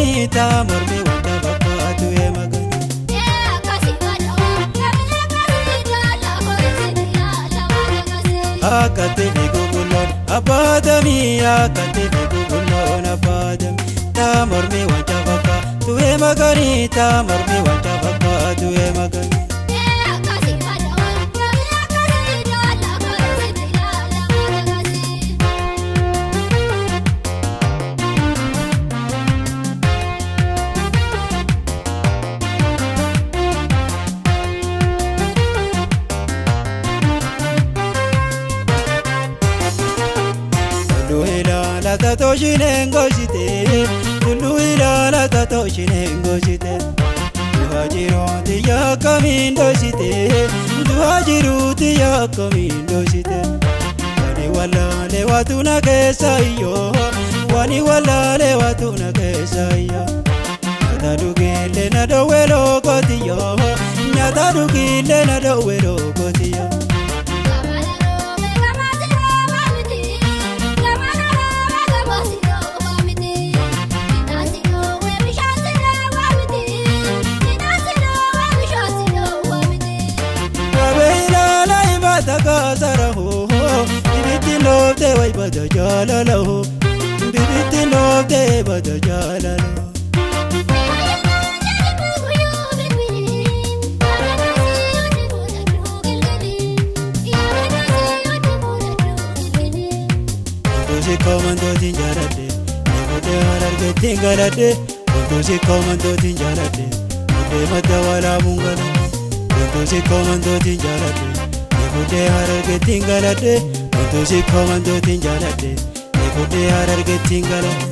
maganita mormi wanta bakatu e magani akate bigulon abadami akate bigulon abadami ta mormi wanta bakatu e magani ta mormi wanta bakatu e magani la tato shinengo shite Tuluila la tato shinengo shite Duhajiru tiya kamindo shite Duhajiru tiya kamindo shite Wani wala le watuna kesa iyo Wani wala le watuna kesa iyo Nyata dukile na dowelo kotiyo Nyata dukile na dowelo kotiyo Takasaraho, bibiti lofte way bada jalalaho, bibiti lofte bada jalalaho. Kutusi komando tinjarade, kude hararge tingalade, kutusi komando tinjarade, kude matawala mungala, kutusi komando tinjarade. Kude hararge tingalade, kutusi komando tinjalade, kude hararge tingalade.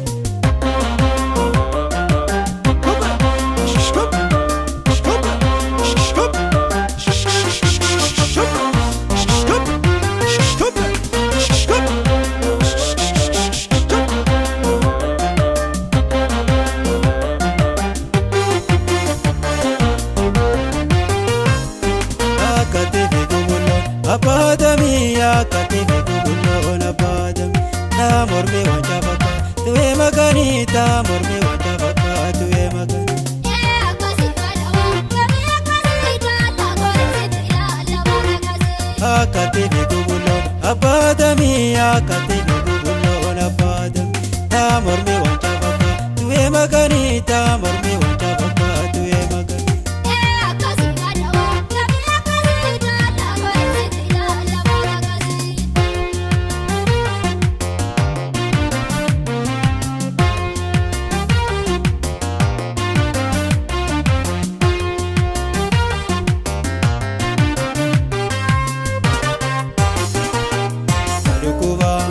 Abadami akate bigulon abadami ta mormi wanta baka tuwe magani ta mormi wanta baka tuwe magani akate bigulon abadami akate bigulon abadami ta mormi wanta baka tuwe magani ta mormi wanta baka tuwe magani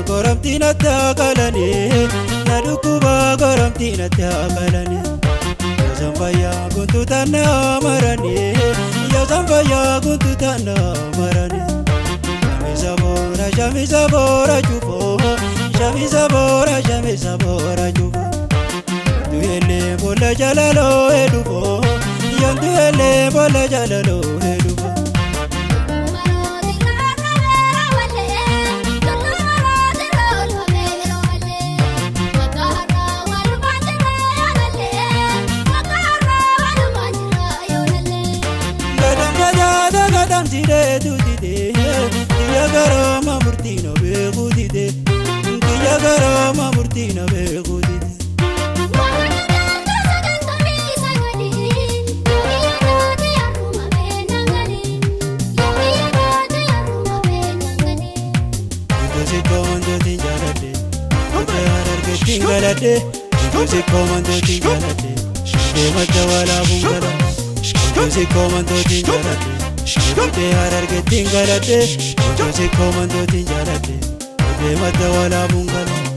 Goramtina takalani, nadukuba goramtina takalani. Yazambaya guntu tana marani, yazambaya guntu tana marani. Shamizabora jubo, shamizabora jubo. Duele bola jalalo edubo, yanduele bola jalalo edubo. Tide tu tide, tiya garama murtina begu tide, tiya garama murtina begu tide. Kutusi komando tinjalade, kude hararge tingalade, kutusi komando tinjalade, kude matawala bungala, kutusi komando tinjalade. Kude hararge tingalade, kutusi komando tinjalade, kude matawala bungala.